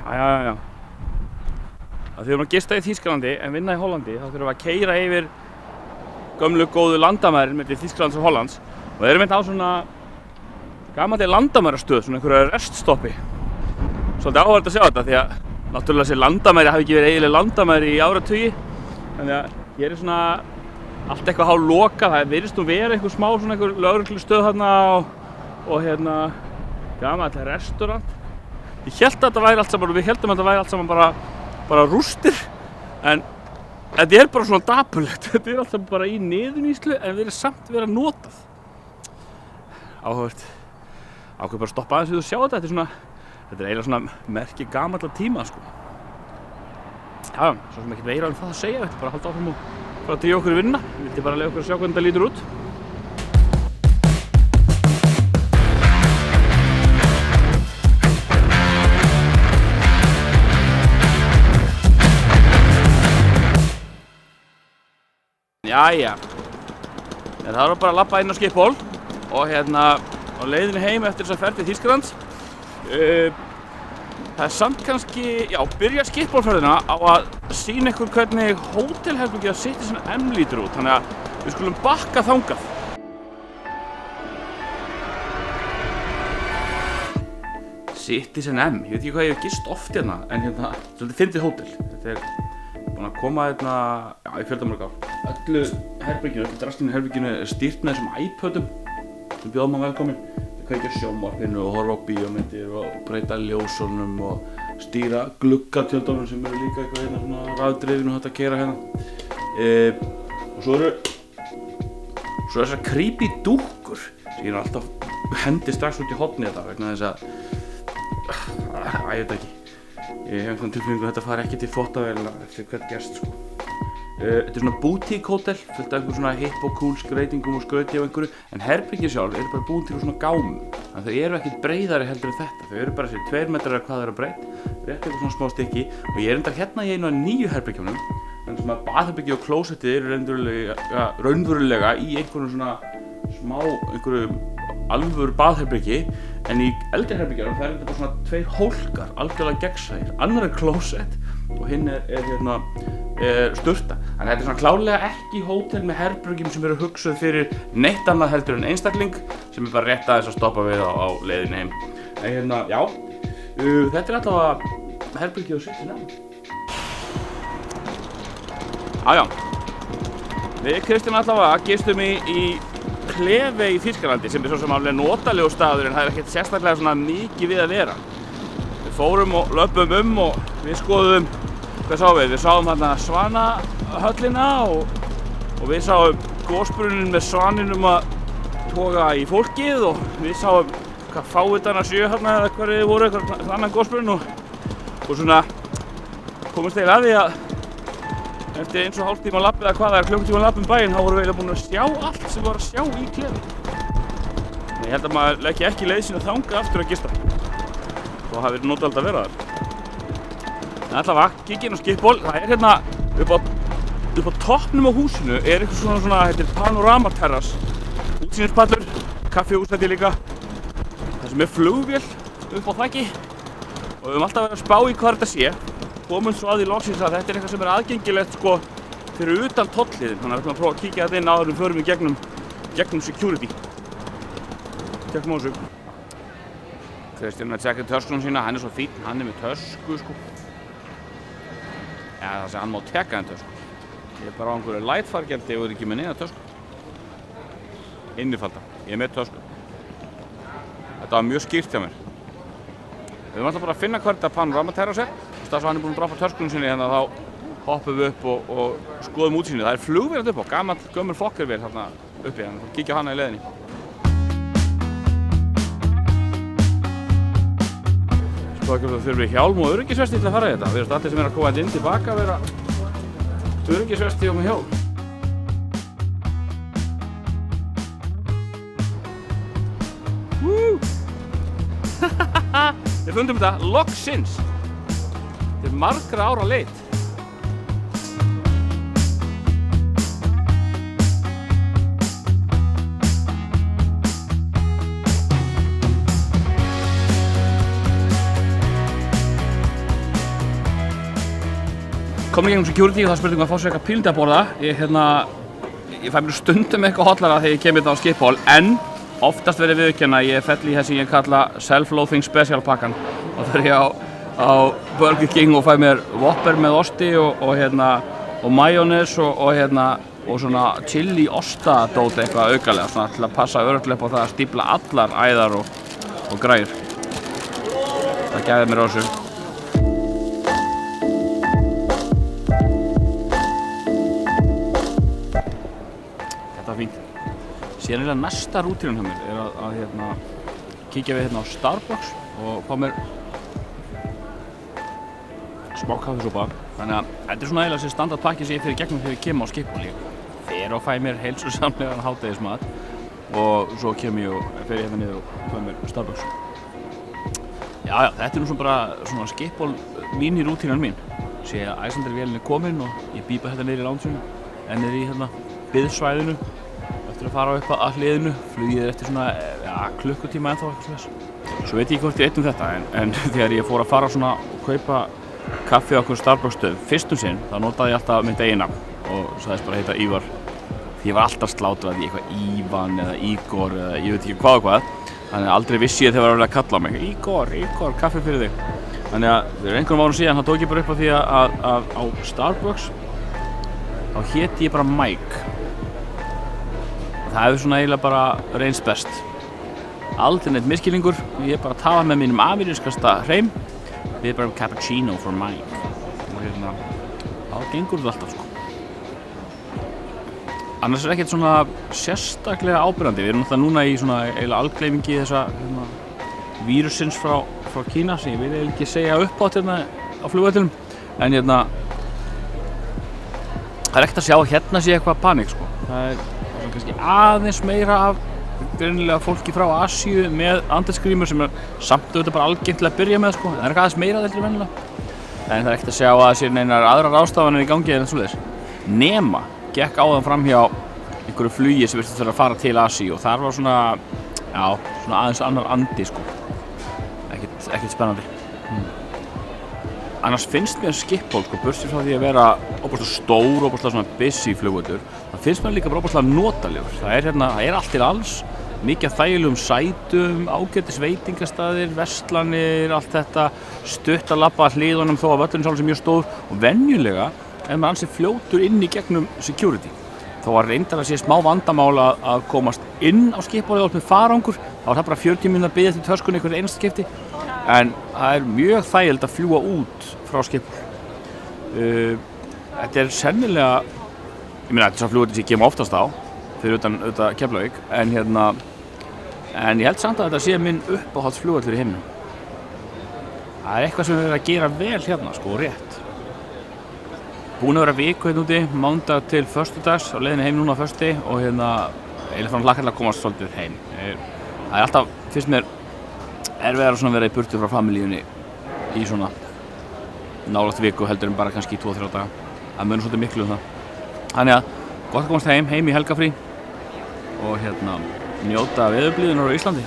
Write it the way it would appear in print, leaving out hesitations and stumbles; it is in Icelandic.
Já. Þegar við erum að gista í Þýskalandi en vinna í Hollandi þá þurfum við að keyra yfir gömlu góðu landamærin milli Þýskalands og Hollands og við erum á svona gamalli landamærastöð, svona einhverju reststoppi. Svolítið áhugavert að sjá þetta því að náttúrulega þessi landamæri hafi ekki verið eiginleg landamæri í áratugi. Þannig að hér er svona allt eitthvað hálf lokað, það virðist nú vera einhver smá svona einhver lögreglustöð þarna og hérna gamall restaurant. Ég hélt að þetta væri allt saman og við héldum að þetta væri allt saman bara rústir en þetta er bara svona dapurlegt. Þetta er allt saman bara í niðurníðslu en við erum samt verið að notað. Áhugavert. Ákveð bara að stoppa aðeins við og sjá þetta. Þetta er eiginlega svona merki gamalla tíma sko. Já, svo sem ekkert meira það að segja, við ætlum bara að halda áfram og fara að drífa okkur í vinna. Við ætlum bara að leyfa okkur að sjá hvernig þetta lítur út. Jæja, það var bara að labba inn á Schiphol og hérna á leiðinni heim eftir þessa ferð til Þýskalands. Það samt kannski, byrja Schiphol-ferðina á að sýna ykkur hvernig hótelherbergið á Citizen M lítur út, þannig að við skulum bakka þangað. Citizen M, ég veit ekki hvað ég hef gist oft hérna, en hérna, svolítið fyndið hótel. Þetta er búin að koma hérna, í fjöldamörg ár. Öllu drastinu herberginu er stýrt með þessum iPodum sem bjóða maður velkomin. Kveikja sjónvarpinu og horfa á bíómyndir og breyta ljósunum og stýra gluggatjöldunum sem eru líka eitthvað hérna svona rafdrifin og hægt að keyra hérna. Og svo eru þessar creepy dúkkur sem ég alltaf hendi strax út í hornið þetta vegna þess að ég veit ekki. Ég hef einhvern tilfinningu að þetta fari ekki til þvottavélina eftir hvern gest sko. Þetta er svona boutique hótel, fullt af einhver svona hipp og cool skreytingum og skrauti af einhverju en herbergin sjálf eru bara búin til svona gámum þannig að þau eru ekkert breiðari heldur en þetta þau eru bara þessi 2 metrar hvað þau eru breitt rétt eitthvað svona smá stykki og ég er enda hérna í einu af 9 herbergjunum þannig sem að baðherbergi og klósettið eru raunverulega í einhverjum svona smá einhverju alvöru baðherbergi en í eldri herbergjunum það er bara svona 2 hólkar algjörlega gegnsæir annar er klósett og hinn er hérna sturta. Þannig að þetta er svona klárlega ekki hótel með herbergjum sem eru hugsuð fyrir neitt annað heldur en einstakling sem er bara rétt aðeins að stoppa við á leiðinni heim. En hérna, já, þetta er allavega herbergið á Citizen M. Já. Við Kristján allavega gistum í klefi í Þýskalandi sem er svo sem alveg notalegu staður en það er ekkert sérstaklega svona mikið við að vera. Við fórum og löpum og við skoðum hvað sáum við? Við sáum hérna Svanahöllina og við sáum gosbrunnin með svaninum að toga í fólkið og við sáum hvað fávitana sjö hérna eða hverju voru eitthvað annan gosbrunn og svona komumst þeir að því að eftir eins og hálftíma lapp eða hvað það er klukkutíma lapp bæinn þá vorum við eiginlega búin að sjá allt sem var að sjá í klefi. Ég held að maður leggi ekki leið sína þangað aftur að gista. Svo hafi verið notalegt að vera þar. En allavega, kíkja inn á Schiphol, það er hérna upp á toppnum á húsinu er eitthvað svona, þetta er panoramaterras, útsýnispallur, kaffihús þetta líka, það sem er flugvél upp á þakki og við höfum alltaf verið að spá í hvað þetta sé, komum svo að því loksins að þetta er eitthvað sem er aðgengilegt sko fyrir utan tollliðin, þannig að við ætlum að prófa að kíkja þetta inn áður en við förum í gegnum security. Gegnum á þessu. Kristján er að tjekka töskunum sína, hann er svo fínn, hann er með tösku sko. Ja, það sé hann má teka en tösku. Ég er bara á einhverju lightfargjaldi og er ekki með neina tösku. Innifalda, ég er með tösku. Þetta var mjög skýrt hjá mér. Við höfum alltaf bara að finna hvað þetta panoramaterras er. Þess að hann er búinn að droppa töskunum sinni hérna þá hoppum við upp og skoðum útsýnið. Það er flugvél upp á, gömul Fokkervél þarna uppi, þannig að kíkja á hana í leiðinni. Svo ekki þurfum við hjálm og öryggisvesti til að fara í þetta. Við erum allir sem er að koma inn tilbaka að vera öryggisvesti og með hjálm. Við fundum þetta loksins. Þetta er margra ára leit. komin í gegnum security og það spurning að fá sér eitthvað pílindi að borða. Ég fæ mér stundum eitthvað hotlara þegar ég kem hérna á Schiphol, en oftast verið viðurkenna að ég fell í þessi ég kalla self-loathing special pakkan. Og það ég á Burger King og fæ mér Whopper með osti og majónes og svona chili ostadót eitthvað aukalega, svona til að passa örugglega upp á það að stífla allar æðar og græjur. Það gæði mér á þessu. Þetta var fínt. Síðan næsta rútínan hjá mér að kíkja við á Starbucks og fá mér smá kaffisúpa. Þannig að þetta svona eiginlega sem standardpakki sem ég fyrir gegnum þegar ég kem á Schiphol. Ég fer og fæ mér heilsusamlegan hádegismat og svo kem ég og fer ég niður og fæ mér Starbucks. Já, þetta nú svona Schiphol mini-rútínan mín. Sé að Icelandair-vélin komin og ég bípa þetta niður í loungeinu, en niður í biðsvæðinu eftir að fara upp að hliðinu. Flugið eftir svona klukkutíma ennþá eitthvað svoleiðis. Svo veit ég ekki hvort ég veit þetta, en þegar ég fór að fara svona og kaupa kaffi á okkur Starbucks-stöðum fyrstum sinn, þá notaði ég alltaf mitt eigin nafn og sagðist bara heita Ívar. Því ég var alltaf slátrað í eitthvað Ívan eða Ígor eða ég veit ekki hvað og hvað. Þannig að aldrei vissi ég þegar var að kalla á mig Ígor, kaffi fyrir þig. Þannig að fyrir einhverjum árum síðan þá tók ég bara upp á því að á Starbucks þá héti ég bara Mike. Það hefur svona eiginlega bara reynst best. Aldrei neitt misskilningur, ég bara tala með mínum amerískasta hreim. Við bara cappuccino for Mike. Og þá gengur þetta alltaf sko. Annars ekkert svona sérstaklega áberandi. Við erum náttúrulega núna í svona eiginlega algleymingi þessa vírusins frá Kína sem ég vil eiginlega ekki segja uppátt á flugvellinum. En það er ekkert að sjá að sé eitthvað panik sko. Það er svona kannski aðeins meira af greinilega fólki frá Asíu með andlitsgrímur sem samt auðvitað bara algengt til að byrja með sko. Það er eitthvað aðeins meira heldur en venjulega. En það er ekkert að sjá að það sé neinar aðrar ráðstafanir í gangi en svoleiðis. Nema gekk áðan framhjá einhverju flugi sem virtist að fara til Asíu og þar var svona aðeins annar andi sko. Ekkert spennandi. Annars finnst mér Schiphol sko, burtséð frá því að vera óbúslega stór, óbúslega svona busy flugvöllur, það finnst mér líka bara óbúslega notalegur. Það er allt til alls, mikið af þægilegum sætum, ágætis veitingastaðir, verslanir, allt þetta, stutt að labba að hliðunum þó að völlurinn sjálfur sé mjög stór og venjulega er maður ansi fljótur inn í gegnum security. Þó að reyndar að sé smá vandamál að komast inn á Schiphol með farangur, þá er það bara 40 mínútur að biðja til töskunni einhvern einasta skipti. En það er mjög þægilegt að fljúga út frá Schiphol. Þetta sennilega, ég meina þetta er sá flugvöllur sem ég kem oftast á, fyrir utan Keflavík, en ég held samt að þetta sé minn uppáhaldsflugvöllur í heiminum. Það er eitthvað sem við erum að gera vel hérna, sko, rétt. Búin að vera viku hérna úti, mánudag til föstudags, á leiðinni heim núna á föstudegi og eiginlega fann hlakka til að komast svolítið heim. Það er alltaf, finnst mér, erfiðara svona að vera í burtu frá familíunni í svona nálægt viku heldur en bara kannski 2-3 daga. Það munur svolítið miklu það. Þannig að gott að komast heim í helgafrí og njóta veðurblíðunnar á Íslandi.